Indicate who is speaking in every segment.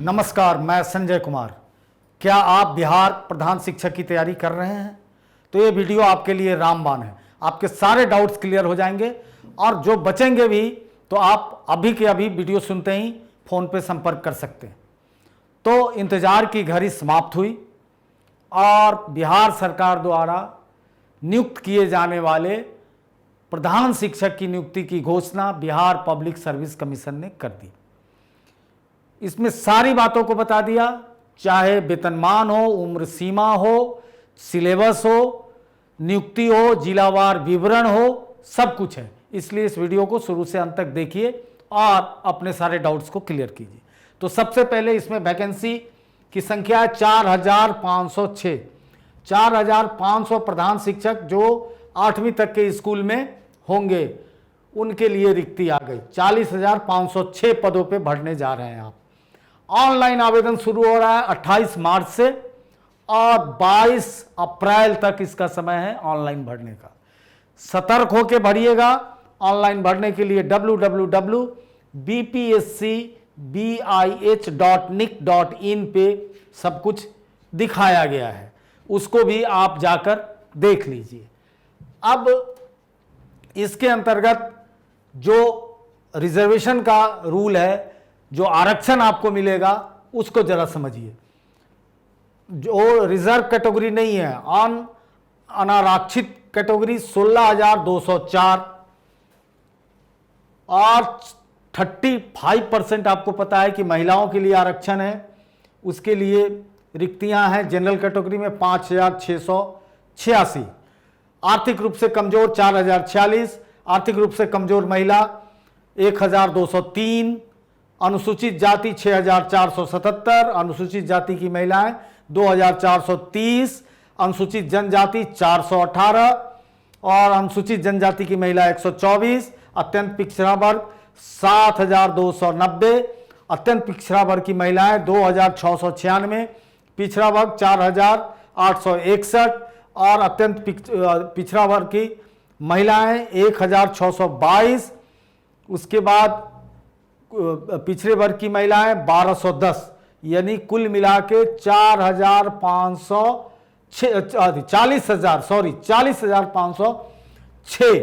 Speaker 1: नमस्कार, मैं संजय कुमार। क्या आप बिहार प्रधान शिक्षक की तैयारी कर रहे हैं? तो ये वीडियो आपके लिए रामबाण है। आपके सारे डाउट्स क्लियर हो जाएंगे और जो बचेंगे भी तो आप अभी के अभी वीडियो सुनते ही फ़ोन पे संपर्क कर सकते हैं। तो इंतज़ार की घड़ी समाप्त हुई और बिहार सरकार द्वारा नियुक्त किए जाने वाले प्रधान शिक्षक की नियुक्ति की घोषणा बिहार पब्लिक सर्विस कमीशन ने कर दी। इसमें सारी बातों को बता दिया, चाहे वेतनमान हो, उम्र सीमा हो, सिलेबस हो, नियुक्ति हो, जिलावार विवरण हो, सब कुछ है। इसलिए इस वीडियो को शुरू से अंत तक देखिए और अपने सारे डाउट्स को क्लियर कीजिए। तो सबसे पहले इसमें वैकेंसी की संख्या है 4506। 4500 प्रधान शिक्षक जो 8वीं तक के स्कूल में होंगे उनके लिए रिक्ति आ गई। 40,506 पदों पे भरने जा रहे हैं आप। ऑनलाइन आवेदन शुरू हो रहा है 28 मार्च से और 22 अप्रैल तक इसका समय है ऑनलाइन भरने का। सतर्क होकर भरिएगा। ऑनलाइन भरने के लिए www.bpscbih.nic.in पे सब कुछ दिखाया गया है, उसको भी आप जाकर देख लीजिए। अब इसके अंतर्गत जो रिजर्वेशन का रूल है, जो आरक्षण आपको मिलेगा उसको जरा समझिए। जो रिजर्व कैटेगरी नहीं है, अनारक्षित कैटेगरी 16,204 और 35% आपको पता है कि महिलाओं के लिए आरक्षण है। उसके लिए रिक्तियां हैं जनरल कैटेगरी में 5,686। आर्थिक रूप से कमजोर 4,046, आर्थिक रूप से कमजोर महिला 1,203, अनुसूचित जाति 6,477, अनुसूचित जाति की महिलाएं 2,430, अनुसूचित जनजाति 418 और अनुसूचित जनजाति की महिला 124, अत्यंत पिछड़ा वर्ग 7,290, अत्यंत पिछड़ा वर्ग की महिलाएं 2,696, पिछड़ा वर्ग 4,861 और अत्यंत पिछड़ा वर्ग की महिलाएं 1,622। उसके बाद पिछड़े वर्ग की महिलाएं 1,210, यानी कुल मिला के 40,506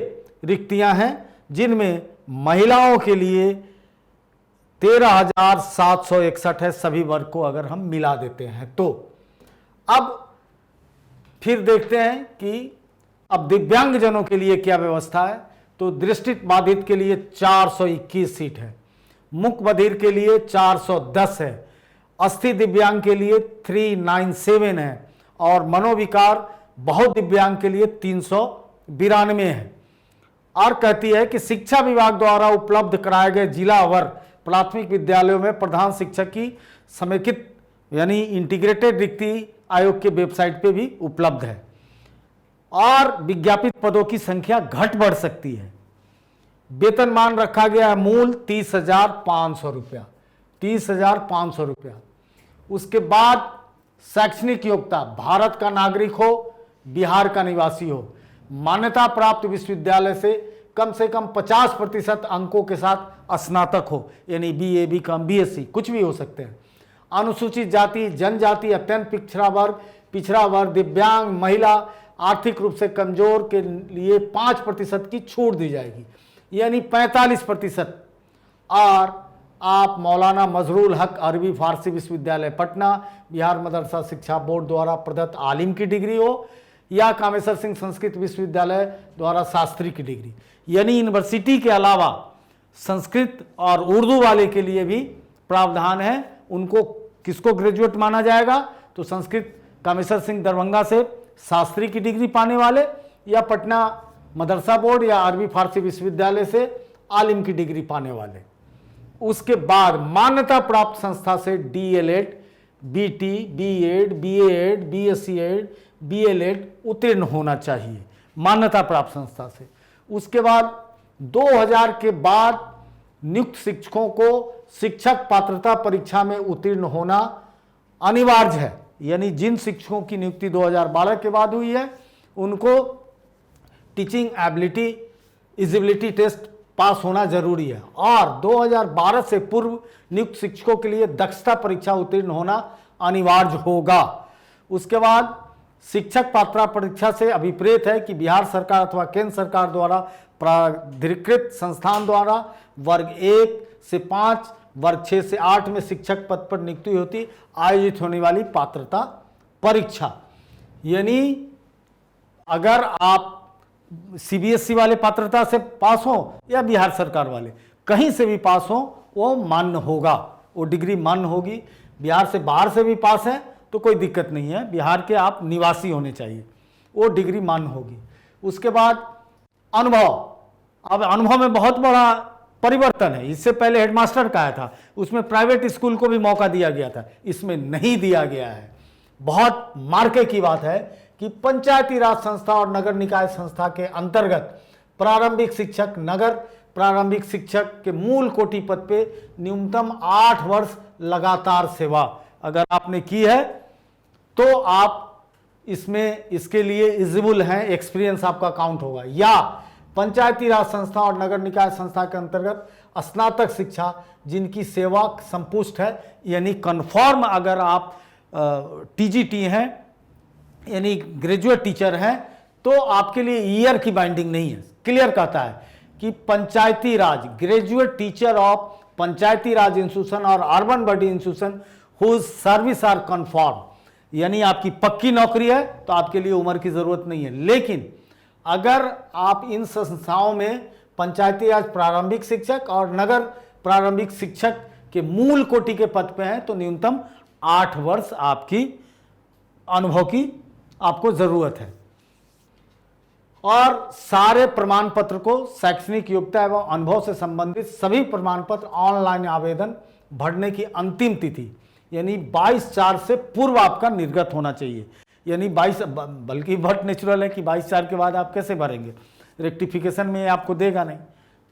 Speaker 1: रिक्तियां हैं, जिनमें महिलाओं के लिए 13,761 है सभी वर्ग को अगर हम मिला देते हैं तो। अब फिर देखते हैं कि अब दिव्यांगजनों के लिए क्या व्यवस्था है। तो दृष्टि बाधित के लिए 421 सीट है, मूक बधिर के लिए 410 है, अस्थि दिव्यांग के लिए 397 है और मनोविकार बहुत दिव्यांग के लिए 392 है। और कहती है कि शिक्षा विभाग द्वारा उपलब्ध कराए गए जिलावार प्राथमिक विद्यालयों में प्रधान शिक्षक की समेकित यानी इंटीग्रेटेड रिक्ति आयोग के वेबसाइट पे भी उपलब्ध है और विज्ञापित पदों की संख्या घट बढ़ सकती है। वेतनमान रखा गया है मूल 30,500 रुपया, 30,500 रुपया। उसके बाद शैक्षणिक योग्यता भारत का नागरिक हो, बिहार का निवासी हो, मान्यता प्राप्त विश्वविद्यालय से कम 50% अंकों के साथ स्नातक हो, यानी BA, BCom, BSc कुछ भी हो सकते हैं। अनुसूचित जाति, जनजाति, अत्यंत पिछड़ा वर्ग, दिव्यांग, महिला, आर्थिक रूप से कमजोर के लिए 5% की छूट दी जाएगी, यानी 45%। और आप मौलाना मजरूल हक अरबी फारसी विश्वविद्यालय पटना, बिहार मदरसा शिक्षा बोर्ड द्वारा प्रदत्त आलिम की डिग्री हो या कामेश्वर सिंह संस्कृत विश्वविद्यालय द्वारा शास्त्री की डिग्री, यानी यूनिवर्सिटी के अलावा संस्कृत और उर्दू वाले के लिए भी प्रावधान है। उनको किसको ग्रेजुएट माना जाएगा? तो संस्कृत कामेश्वर सिंह दरभंगा से शास्त्री की डिग्री पाने वाले या पटना मदरसा बोर्ड या अरबी फारसी विश्वविद्यालय से आलिम की डिग्री पाने वाले। उसके बाद मान्यता प्राप्त संस्था से DLED, BT, B.Ed, BA.Ed, BSc.Ed, BLED उत्तीर्ण होना चाहिए मान्यता प्राप्त संस्था से। उसके बाद 2000 के बाद नियुक्त शिक्षकों को शिक्षक पात्रता परीक्षा में उत्तीर्ण होना अनिवार्य है, यानी जिन शिक्षकों की नियुक्ति 2012 के बाद हुई है उनको teaching ability eligibility test pass होना जरूरी है और 2012 से पूर्व नियुक्त शिक्षकों के लिए दक्षता परीक्षा उत्तीर्ण होना अनिवार्य होगा। उसके बाद शिक्षक पात्रता परीक्षा से अभिप्रेत है कि बिहार सरकार अथवा केंद्र सरकार द्वारा प्राधिकृत संस्थान द्वारा वर्ग 1 से 5, वर्ग 6 से 8 में शिक्षक पद पर नियुक्ति होती आयोजित होने वाली पात्रता परीक्षा। यानी अगर आप सीबीएसई वाले पात्रता से पास हो या बिहार सरकार वाले, कहीं से भी पास हो वो मान्य होगा, वो डिग्री मान्य होगी। बिहार से बाहर से भी पास है तो कोई दिक्कत नहीं है, बिहार के आप निवासी होने चाहिए, वो डिग्री मान्य होगी। उसके बाद अनुभव, अब अनुभव में बहुत बड़ा परिवर्तन है। इससे पहले हेडमास्टर का आया था, उसमें प्राइवेट स्कूल को भी मौका दिया गया था, इसमें नहीं दिया गया है। बहुत मार्के की बात है कि पंचायती राज संस्था और नगर निकाय संस्था के अंतर्गत प्रारंभिक शिक्षक, नगर प्रारंभिक शिक्षक के मूल कोटि पद पे न्यूनतम 8 वर्ष लगातार सेवा अगर आपने की है तो आप इसमें इसके लिए एलिजिबल हैं, एक्सपीरियंस आपका काउंट होगा। या पंचायती राज संस्था और नगर निकाय संस्था के अंतर्गत स्नातक शिक्षा जिनकी सेवा संपुष्ट है, यानी कन्फर्म अगर आप टीजीटी हैं यानी ग्रेजुएट टीचर हैं तो आपके लिए ईयर की बाइंडिंग नहीं है। क्लियर कहता है कि panchayati raj graduate teacher of panchayati raj institution और urban body institution whose service are confirm, यानी आपकी पक्की नौकरी है तो आपके लिए उम्र की जरूरत नहीं है। लेकिन अगर आप इन संस्थाओं में पंचायती राज प्रारंभिक शिक्षक और नगर प्रारंभिक शिक्षक के मूल कोटि के पद पे हैं तो न्यूनतम 8 वर्ष आपकी अनुभव की आपको जरूरत है। और सारे प्रमाण पत्र को शैक्षणिक योग्यता एवं अनुभव से संबंधित सभी प्रमाण पत्र ऑनलाइन आवेदन भरने की अंतिम तिथि यानी 22/4 से पूर्व आपका निर्गत होना चाहिए। यानी 22, बल्कि बहुत नेचुरल है कि 22/4 के बाद आप कैसे भरेंगे, रेक्टिफिकेशन में आपको देगा नहीं,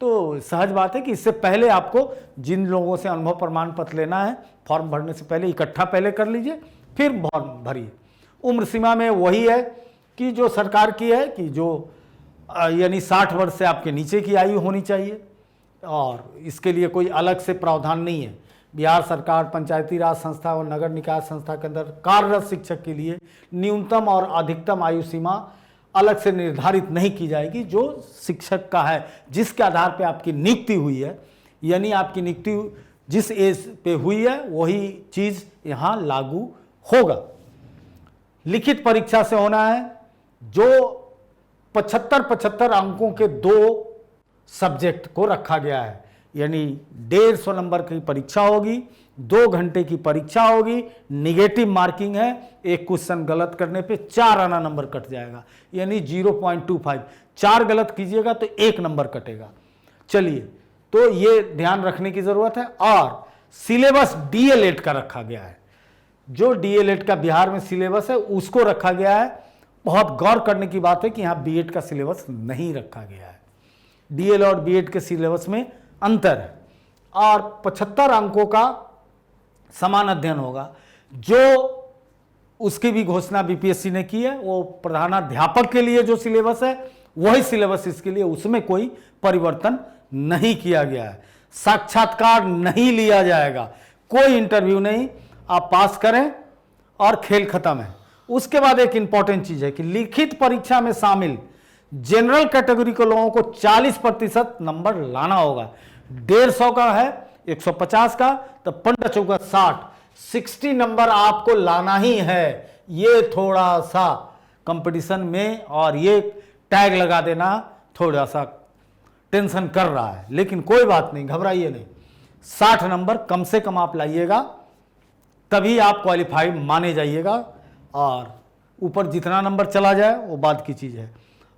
Speaker 1: तो सहज बात है कि इससे पहले आपको जिन लोगों से अनुभव प्रमाण पत्र लेना है फॉर्म भरने से पहले इकट्ठा पहले कर लीजिए, फिर फॉर्म भरिए। उम्र सीमा में वही है कि जो सरकार की है कि जो यानी 60 वर्ष से आपके नीचे की आयु होनी चाहिए और इसके लिए कोई अलग से प्रावधान नहीं है। बिहार सरकार पंचायती राज संस्था और नगर निकाय संस्था के अंदर कार्यरत शिक्षक के लिए न्यूनतम और अधिकतम आयु सीमा अलग से निर्धारित नहीं की जाएगी। जो शिक्षक का है जिसके आधार पर आपकी नियुक्ति हुई है, यानी आपकी नियुक्ति जिस एज पे हुई है वही चीज़ यहाँ लागू होगा। लिखित परीक्षा से होना है, जो 75-75 अंकों के 2 सब्जेक्ट को रखा गया है, यानी 150 नंबर की परीक्षा होगी, 2 घंटे की परीक्षा होगी, निगेटिव मार्किंग है, एक क्वेश्चन गलत करने पे 4 आना नंबर कट जाएगा, यानी 0.25, 4 गलत कीजिएगा तो 1 नंबर कटेगा। चलिए, तो ये ध्यान रखने की जरूरत है। और सिलेबस डीएलएड का रखा गया है, जो डीएलएड का बिहार में सिलेबस है उसको रखा गया है। बहुत गौर करने की बात है कि यहाँ बीएड का सिलेबस नहीं रखा गया है। डीएल और बीएड के सिलेबस में अंतर है और 75 अंकों का समान अध्ययन होगा। जो उसकी भी घोषणा बीपीएससी ने की है, वो प्रधानाध्यापक के लिए जो सिलेबस है वही सिलेबस इसके लिए, उसमें कोई परिवर्तन नहीं किया गया है। साक्षात्कार नहीं लिया जाएगा, कोई इंटरव्यू नहीं, आप पास करें और खेल खत्म है। उसके बाद एक इंपॉर्टेंट चीज है कि लिखित परीक्षा में शामिल जनरल कैटेगरी के लोगों को 40% नंबर लाना होगा। 150 का है 150 का, तो 15 60, 60 नंबर आपको लाना ही है। ये थोड़ा सा कंपटीशन में और ये टैग लगा देना थोड़ा सा टेंशन कर रहा है, लेकिन कोई बात नहीं, घबराइए नहीं। 60 नंबर कम से कम आप लाइएगा, तभी आप क्वालिफाई माने जाइएगा। और ऊपर जितना नंबर चला जाए वो बात की चीज़ है।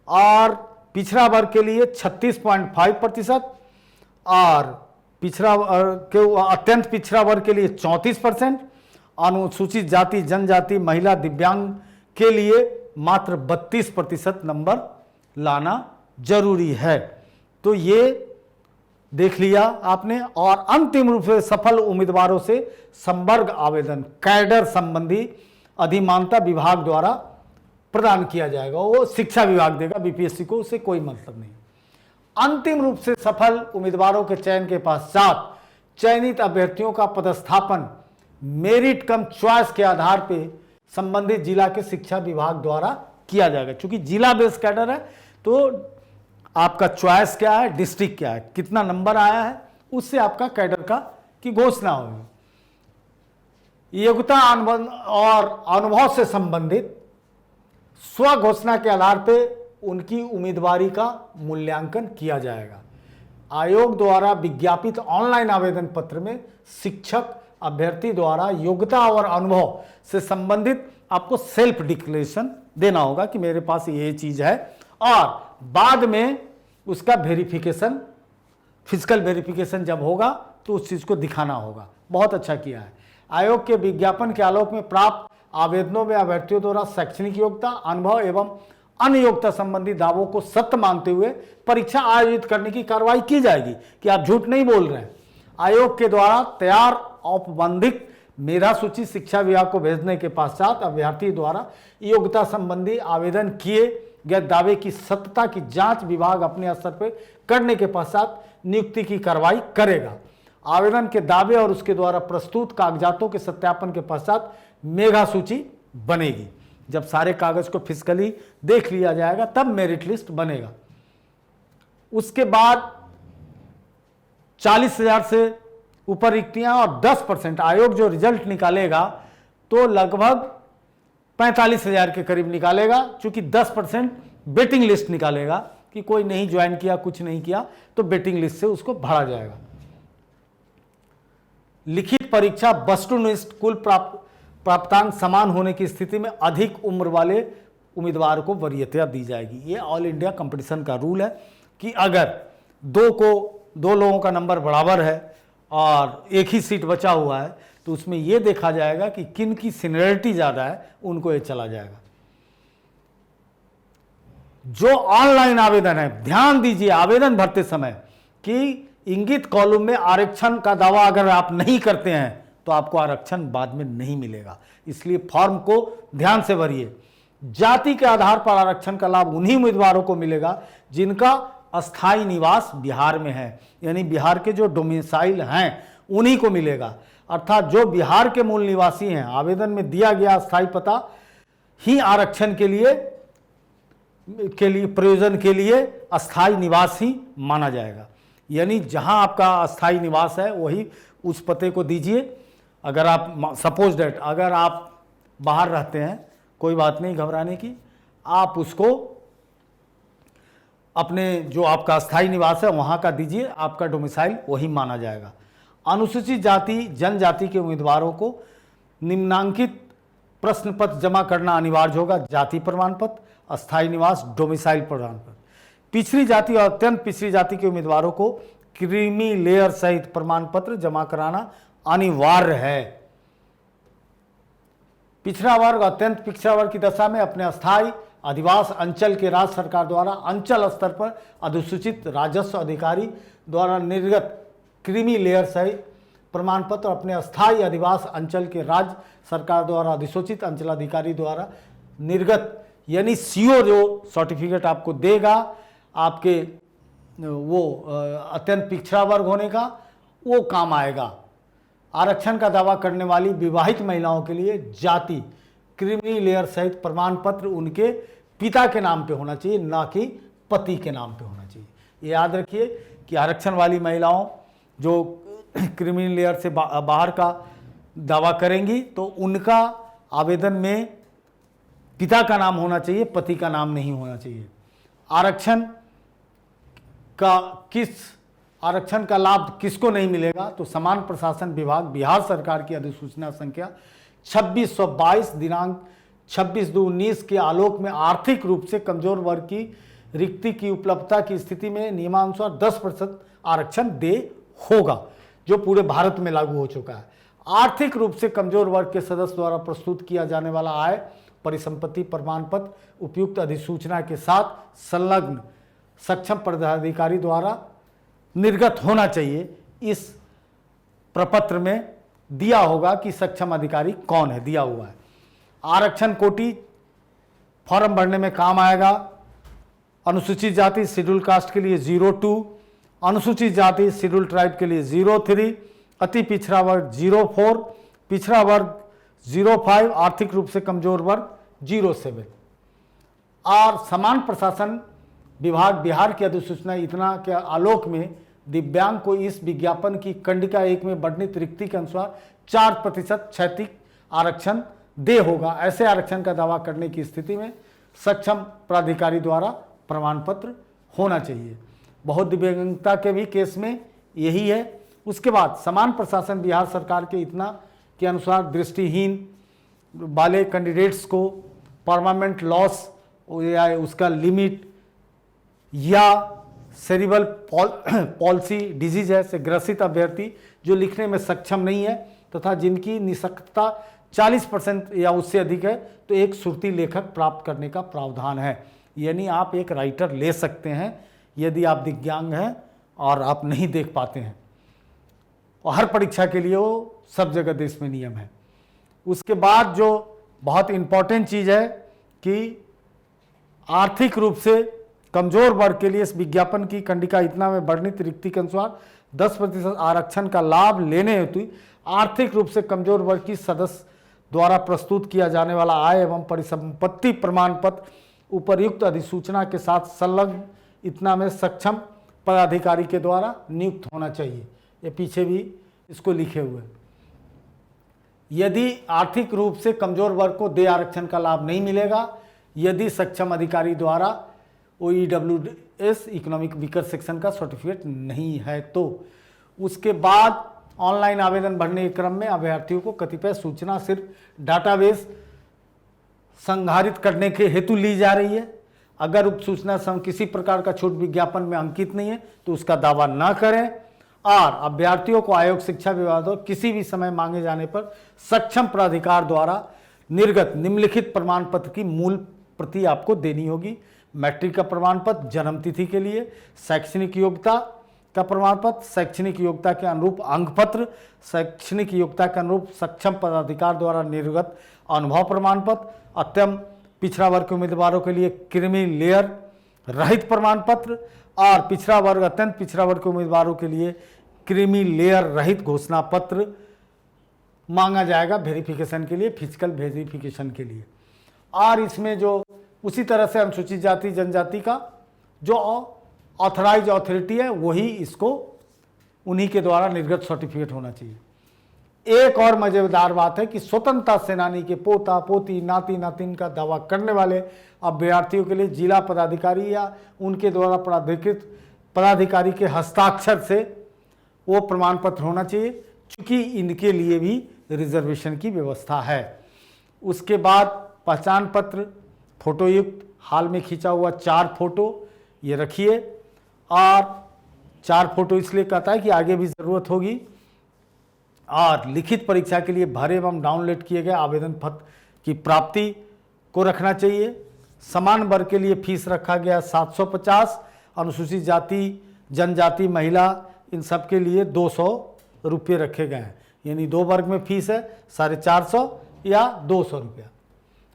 Speaker 1: और पिछड़ा वर्ग के लिए 36.5% और पिछड़ा वर्ग के अत्यंत पिछड़ा वर्ग के लिए 34%, अनुसूचित जाति जनजाति महिला दिव्यांग के लिए मात्र 32% नंबर लाना जरूरी है। तो ये देख लिया आपने। और अंतिम रूप से सफल उम्मीदवारों से संवर्ग आवेदन कैडर संबंधी अधिमानता विभाग द्वारा प्रदान किया जाएगा, वो शिक्षा विभाग देगा, बीपीएससी को उससे कोई मतलब नहीं। अंतिम रूप से सफल उम्मीदवारों के चयन के पश्चात चयनित अभ्यर्थियों का पदस्थापन मेरिट कम चॉइस के आधार पर संबंधित जिला के शिक्षा विभाग द्वारा किया जाएगा। क्योंकि जिला बेस कैडर है तो आपका चॉइस क्या है, डिस्ट्रिक्ट क्या है, कितना नंबर आया है, उससे आपका कैडर की घोषणा होगी। योग्यता और अनुभव से संबंधित स्व घोषणा के आधार पर उनकी उम्मीदवारी का मूल्यांकन किया जाएगा। आयोग द्वारा विज्ञापित ऑनलाइन आवेदन पत्र में शिक्षक अभ्यर्थी द्वारा योग्यता और अनुभव से संबंधित आपको सेल्फ डिक्लेरेशन देना होगा कि मेरे पास ये चीज है, और बाद में उसका वेरिफिकेशन, फिजिकल वेरिफिकेशन जब होगा तो उस चीज को दिखाना होगा। बहुत अच्छा किया है। आयोग के विज्ञापन के आलोक में प्राप्त आवेदनों में अभ्यर्थियों द्वारा शैक्षणिक योग्यता, अनुभव एवं अन्य योग्यता संबंधी दावों को सत्य मानते हुए परीक्षा आयोजित करने की कार्रवाई की जाएगी कि आप झूठ नहीं बोल रहे हैं। आयोग के द्वारा तैयार औपबंधिक मेधा सूची शिक्षा विभाग को भेजने के पश्चात अभ्यर्थी द्वारा योग्यता संबंधी आवेदन किए गए दावे की सत्यता की जांच विभाग अपने स्तर पर करने के पश्चात नियुक्ति की कार्रवाई करेगा। आवेदन के दावे और उसके द्वारा प्रस्तुत कागजातों के सत्यापन के पश्चात मेधा सूची बनेगी। जब सारे कागज को फिजिकली देख लिया जाएगा तब मेरिट लिस्ट बनेगा। उसके बाद 40,000 से ऊपर रिक्तियां और 10% आयोग जो रिजल्ट निकालेगा तो लगभग 45,000 के करीब निकालेगा। चूंकि 10% वेटिंग लिस्ट निकालेगा कि कोई नहीं ज्वाइन किया, कुछ नहीं किया, तो वेटिंग लिस्ट से उसको भरा जाएगा। लिखित परीक्षा वस्तुनिष्ठ कुल प्राप्तांक समान होने की स्थिति में अधिक उम्र वाले उम्मीदवार को वरीयता दी जाएगी। ये ऑल इंडिया कंपटीशन का रूल है कि अगर दो लोगों का नंबर बराबर है और एक ही सीट बचा हुआ है तो उसमें यह देखा जाएगा कि किन की सीनियरिटी ज़्यादा है, उनको ये चला जाएगा। जो ऑनलाइन आवेदन है, ध्यान दीजिए आवेदन भरते समय कि इंगित कॉलम में आरक्षण का दावा अगर आप नहीं करते हैं तो आपको आरक्षण बाद में नहीं मिलेगा, इसलिए फॉर्म को ध्यान से भरिए। जाति के आधार पर आरक्षण का लाभ उन्हीं उम्मीदवारों को मिलेगा जिनका अस्थायी निवास बिहार में है, यानी बिहार के जो डोमिसाइल हैं उन्हीं को मिलेगा। अर्थात जो बिहार के मूल निवासी हैं, आवेदन में दिया गया अस्थायी पता ही आरक्षण के लिए प्रयोजन के लिए अस्थायी निवास ही माना जाएगा। यानी जहां आपका अस्थायी निवास है वही उस पते को दीजिए। अगर आप सपोज डेट अगर आप बाहर रहते हैं, कोई बात नहीं घबराने की, आप उसको अपने जो आपका अस्थायी निवास है वहां का दीजिए, आपका डोमिसाइल वही माना जाएगा। अनुसूचित जाति जनजाति के उम्मीदवारों को निम्नांकित प्रश्न पत्र जमा करना अनिवार्य होगा। जाति प्रमाण पत्र, अस्थायी निवास, डोमिसाइल प्रमाण पत्र। पिछड़ी जाति और अत्यंत पिछड़ी जाति के उम्मीदवारों को क्रीमी लेयर सहित प्रमाण पत्र जमा कराना अनिवार्य है। पिछड़ा वर्ग, अत्यंत पिछड़ा वर्ग की दशा में अपने अस्थायी अधिवास अंचल के राज्य सरकार द्वारा अंचल स्तर पर अधिसूचित राजस्व अधिकारी द्वारा निर्गत क्रीमी लेयर सहित प्रमाण पत्र अपने अस्थायी अधिवास अंचल के राज्य सरकार द्वारा अधिसूचित अंचलाधिकारी द्वारा निर्गत, यानी सीओ जो सर्टिफिकेट आपको देगा आपके वो अत्यंत पिछड़ा वर्ग होने का, वो काम आएगा। आरक्षण का दावा करने वाली विवाहित महिलाओं के लिए जाति क्रीमी लेयर सहित प्रमाण पत्र उनके पिता के नाम पे होना चाहिए, ना कि पति के नाम पे होना चाहिए। ये याद रखिए कि आरक्षण वाली महिलाओं जो क्रीमी लेयर से बाहर का दावा करेंगी तो उनका आवेदन में पिता का नाम होना चाहिए, पति का नाम नहीं होना चाहिए। आरक्षण का लाभ किसको नहीं मिलेगा तो समान प्रशासन विभाग बिहार सरकार की अधिसूचना संख्या 2622 दिनांक 26/2/19 के आलोक में आर्थिक रूप से कमजोर वर्ग की रिक्ति की उपलब्धता की स्थिति में नियमानुसार 10% आरक्षण दे होगा, जो पूरे भारत में लागू हो चुका है। आर्थिक रूप से कमजोर वर्ग के सदस्य द्वारा प्रस्तुत किया जाने वाला आय परिसंपत्ति प्रमाण पत्र उपयुक्त अधिसूचना के साथ संलग्न सक्षम पदाधिकारी द्वारा निर्गत होना चाहिए। इस प्रपत्र में दिया होगा कि सक्षम अधिकारी कौन है, दिया हुआ है। आरक्षण कोटि फॉर्म भरने में काम आएगा। अनुसूचित जाति शेड्यूल कास्ट के लिए 02, अनुसूचित जाति शेड्यूल ट्राइब के लिए 03, अति पिछड़ा वर्ग 04, पिछड़ा वर्ग 05, आर्थिक रूप से कमजोर वर्ग 07। और समान प्रशासन विभाग बिहार की अधिसूचना इतना के आलोक में दिव्यांग को इस विज्ञापन की कंडिका 1 में वर्णित रिक्ति के अनुसार 4% क्षैतिक आरक्षण दे होगा। ऐसे आरक्षण का दावा करने की स्थिति में सक्षम प्राधिकारी द्वारा प्रमाण पत्र होना चाहिए। बहुत दिव्यांगता के भी केस में यही है। उसके बाद समान प्रशासन बिहार सरकार के इतना के अनुसार दृष्टिहीन वाले कैंडिडेट्स को परमानेंट लॉस या उसका लिमिट या सेरिब्रल पॉल्सी डिजीज है से ग्रसित अभ्यर्थी जो लिखने में सक्षम नहीं है तथा जिनकी निशक्तता 40% या उससे अधिक है तो एक सुरती लेखक प्राप्त करने का प्रावधान है। यानी आप एक राइटर ले सकते हैं यदि आप दिव्यांग हैं और आप नहीं देख पाते हैं, और हर परीक्षा के लिए वो सब जगह देश में नियम है। उसके बाद जो बहुत इम्पॉर्टेंट चीज़ है कि आर्थिक रूप से कमजोर वर्ग के लिए इस विज्ञापन की कंडिका इतना में वर्णित रिक्ति के अनुसार 10% आरक्षण का लाभ लेने हेतु आर्थिक रूप से कमजोर वर्ग की सदस्य द्वारा प्रस्तुत किया जाने वाला आय एवं परिसंपत्ति प्रमाण पत्र उपर्युक्त अधिसूचना के साथ संलग्न इतना में सक्षम पदाधिकारी के द्वारा नियुक्त होना चाहिए। ये पीछे भी इसको लिखे हुए। यदि आर्थिक रूप से कमजोर वर्ग को दे आरक्षण का लाभ नहीं मिलेगा यदि सक्षम अधिकारी द्वारा OEWS इकोनॉमिक वीकर सेक्शन का सर्टिफिकेट नहीं है तो। उसके बाद ऑनलाइन आवेदन भरने के क्रम में अभ्यर्थियों को कतिपय सूचना सिर्फ डाटाबेस संधारित करने के हेतु ली जा रही है। अगर उक्त सूचना किसी प्रकार का छूट विज्ञापन में अंकित नहीं है तो उसका दावा न करें। और अभ्यर्थियों को आयोग शिक्षा विभाग द्वारा किसी भी समय मांगे जाने पर सक्षम प्राधिकार द्वारा निर्गत निम्नलिखित प्रमाण पत्र की मूल प्रति आपको देनी होगी। मैट्रिक का प्रमाण पत्र, जन्म तिथि के लिए शैक्षणिक योग्यता का प्रमाण पत्र, शैक्षणिक योग्यता के अनुरूप अंक पत्र, शैक्षणिक योग्यता के अनुरूप सक्षम पदाधिकार द्वारा निर्गत अनुभव प्रमाण पत्र, अत्यंत पिछड़ा वर्ग के उम्मीदवारों के लिए क्रीमी लेयर रहित प्रमाण पत्र और पिछड़ा वर्ग अत्यंत पिछड़ा वर्ग के उम्मीदवारों के लिए क्रीमी लेयर रहित घोषणा पत्र मांगा जाएगा वेरिफिकेशन के लिए, फिजिकल वेरिफिकेशन के लिए। और इसमें जो उसी तरह से अनुसूचित जाति जनजाति का जो ऑथराइज अथॉरिटी है वही इसको उन्हीं के द्वारा निर्गत सर्टिफिकेट होना चाहिए। एक और मजेदार बात है कि स्वतंत्रता सेनानी के पोता पोती नाती नातिन का दावा करने वाले अभ्यर्थियों के लिए जिला पदाधिकारी या उनके द्वारा प्राधिकृत पदाधिकारी के हस्ताक्षर से वो प्रमाण पत्र होना चाहिए, क्योंकि इनके लिए भी रिजर्वेशन की व्यवस्था है। उसके बाद पहचान पत्र फोटोयुक्त हाल में खींचा हुआ 4 फोटो ये रखिए, और 4 फोटो इसलिए कहता है कि आगे भी ज़रूरत होगी। और लिखित परीक्षा के लिए भरे एवं डाउनलोड किए गए आवेदन पत्र की प्राप्ति को रखना चाहिए। समान वर्ग के लिए फीस रखा गया 750, अनुसूचित जाति जनजाति महिला इन सब के लिए 200 रुपये रखे गए हैं। यानी 2 वर्ग में फीस है 450 या 200 रुपया।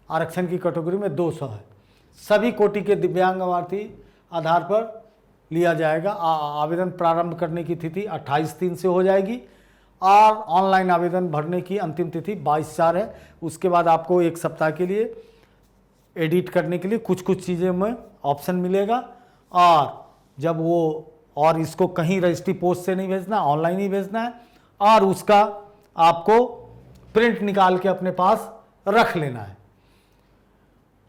Speaker 1: आरक्षण की कैटेगरी में 200 है। सभी कोटि के दिव्यांग अभ्यर्थी आधार पर लिया जाएगा। आवेदन प्रारंभ करने की तिथि 28/3 से हो जाएगी और ऑनलाइन आवेदन भरने की अंतिम तिथि 22/4 है। उसके बाद आपको 1 सप्ताह के लिए एडिट करने के लिए कुछ चीज़ें में ऑप्शन मिलेगा, और जब वो और इसको कहीं रजिस्ट्री पोस्ट से नहीं भेजना, ऑनलाइन ही भेजना है, और उसका आपको प्रिंट निकाल के अपने पास रख लेना है।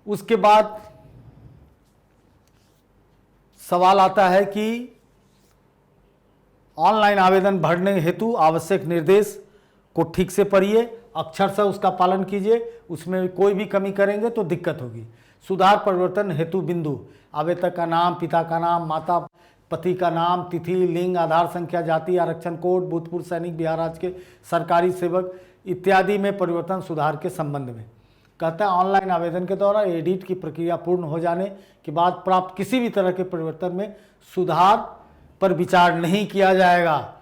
Speaker 1: उसके बाद सवाल आता है कि ऑनलाइन आवेदन भरने हेतु आवश्यक निर्देश को ठीक से पढ़िए, अक्षरशः उसका पालन कीजिए, उसमें कोई भी कमी करेंगे तो दिक्कत होगी। सुधार परिवर्तन हेतु बिंदु, आवेदक का नाम, पिता का नाम, माता पति का नाम, तिथि, लिंग, आधार संख्या, जाति, आरक्षण कोड, भूतपूर्व सैनिक, बिहार राज्य के सरकारी सेवक इत्यादि में परिवर्तन सुधार के संबंध में। कहता है ऑनलाइन आवेदन के द्वारा एडिट की प्रक्रिया पूर्ण हो जाने के बाद प्राप्त किसी भी तरह के परिवर्तन में सुधार पर विचार नहीं किया जाएगा।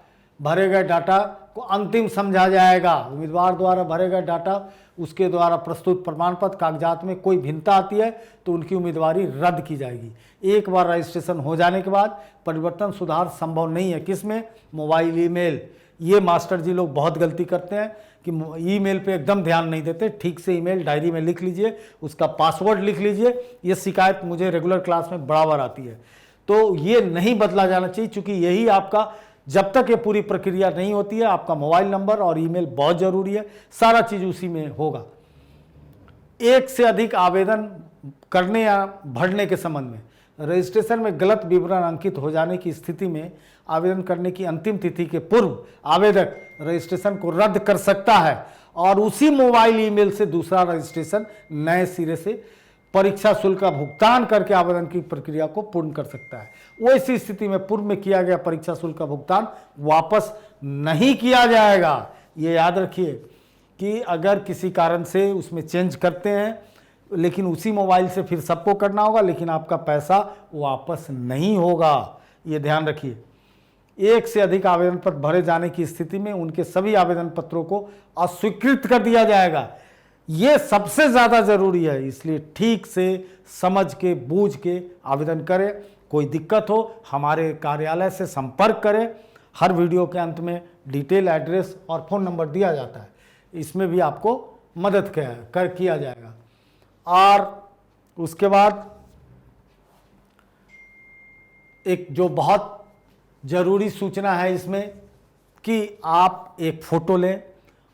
Speaker 1: भरे गए डाटा को अंतिम समझा जाएगा। उम्मीदवार द्वारा भरे गए डाटा, उसके द्वारा प्रस्तुत प्रमाण पत्र कागजात में कोई भिन्नता आती है तो उनकी उम्मीदवारी रद्द की जाएगी। एक बार रजिस्ट्रेशन हो जाने के बाद परिवर्तन सुधार संभव नहीं है। किसमें? Mobile, email. ये मास्टर जी लोग बहुत गलती करते हैं कि ईमेल पे एकदम ध्यान नहीं देते। ठीक से ईमेल डायरी में लिख लीजिए, उसका पासवर्ड लिख लीजिए। ये शिकायत मुझे रेगुलर क्लास में बराबर आती है, तो ये नहीं बदला जाना चाहिए, क्योंकि यही आपका, जब तक ये पूरी प्रक्रिया नहीं होती है, आपका मोबाइल नंबर और ईमेल बहुत ज़रूरी है। सारा चीज़ उसी में होगा। एक से अधिक आवेदन करने या भरने के संबंध में रजिस्ट्रेशन में गलत विवरण अंकित हो जाने की स्थिति में आवेदन करने की अंतिम तिथि के पूर्व आवेदक रजिस्ट्रेशन को रद्द कर सकता है और उसी मोबाइल ईमेल से दूसरा रजिस्ट्रेशन नए सिरे से परीक्षा शुल्क का भुगतान करके आवेदन की प्रक्रिया को पूर्ण कर सकता है। वो इसी स्थिति में पूर्व में किया गया परीक्षा शुल्क का भुगतान वापस नहीं किया जाएगा। ये याद रखिए कि अगर किसी कारण से उसमें चेंज करते हैं, लेकिन उसी मोबाइल से फिर सबको करना होगा, लेकिन आपका पैसा वापस नहीं होगा। ये ध्यान रखिए। एक से अधिक आवेदन पत्र भरे जाने की स्थिति में उनके सभी आवेदन पत्रों को अस्वीकृत कर दिया जाएगा। ये सबसे ज़्यादा ज़रूरी है, इसलिए ठीक से समझ के बूझ के आवेदन करें। कोई दिक्कत हो हमारे कार्यालय से संपर्क करें। हर वीडियो के अंत में डिटेल, एड्रेस और फ़ोन नंबर दिया जाता है, इसमें भी आपको मदद किया जाएगा। और उसके बाद एक जो बहुत ज़रूरी सूचना है इसमें कि आप एक फ़ोटो लें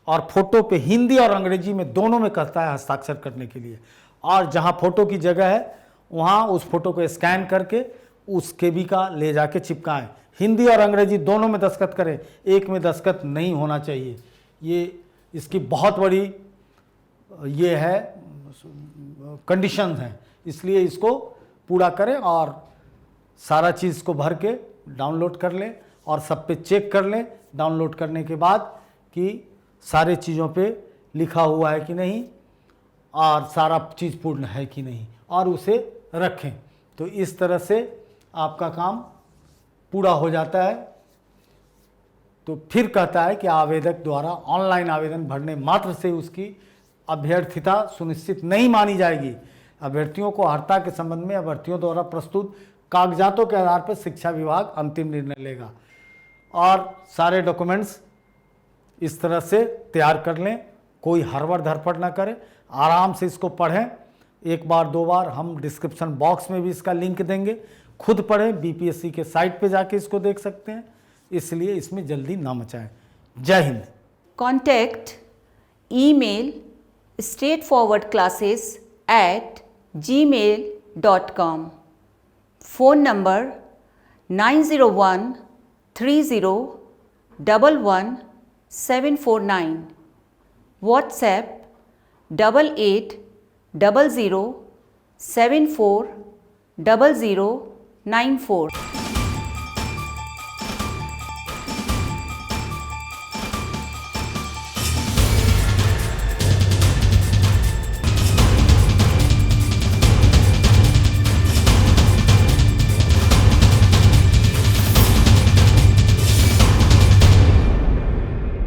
Speaker 1: और फोटो पे हिंदी और अंग्रेजी में दोनों में कहता है हस्ताक्षर करने के लिए, और जहां फोटो की जगह है वहां उस फोटो को स्कैन करके उस केबी का ले जाके चिपकाएं। हिंदी और अंग्रेजी दोनों में दस्तखत करें, एक में दस्तखत नहीं होना चाहिए। ये इसकी बहुत बड़ी ये है कंडीशन है, इसलिए इसको पूरा करें और सारा चीज़ को भर के डाउनलोड कर लें और सब पे चेक कर लें। डाउनलोड करने के बाद कि सारे चीज़ों पे लिखा हुआ है कि नहीं और सारा चीज़ पूर्ण है कि नहीं, और उसे रखें। तो इस तरह से आपका काम पूरा हो जाता है। तो फिर कहता है कि आवेदक द्वारा ऑनलाइन आवेदन भरने मात्र से उसकी अभ्यर्थिता सुनिश्चित नहीं मानी जाएगी। अभ्यर्थियों को अर्हता के संबंध में अभ्यर्थियों द्वारा प्रस्तुत कागजातों के आधार पर शिक्षा विभाग अंतिम निर्णय लेगा। और सारे डॉक्यूमेंट्स इस तरह से तैयार कर लें, कोई हड़बड़ धड़पड़ ना करें, आराम से इसको पढ़ें। एक बार दो बार हम डिस्क्रिप्शन बॉक्स में भी इसका लिंक देंगे, खुद पढ़ें। बीपीएससी के साइट पे जाके इसको देख सकते हैं, इसलिए इसमें जल्दी ना मचाएं। जय Hind.
Speaker 2: Contact email straightforwardclasses@gmail.com। Phone number 9013011749। WhatsApp 8800740094।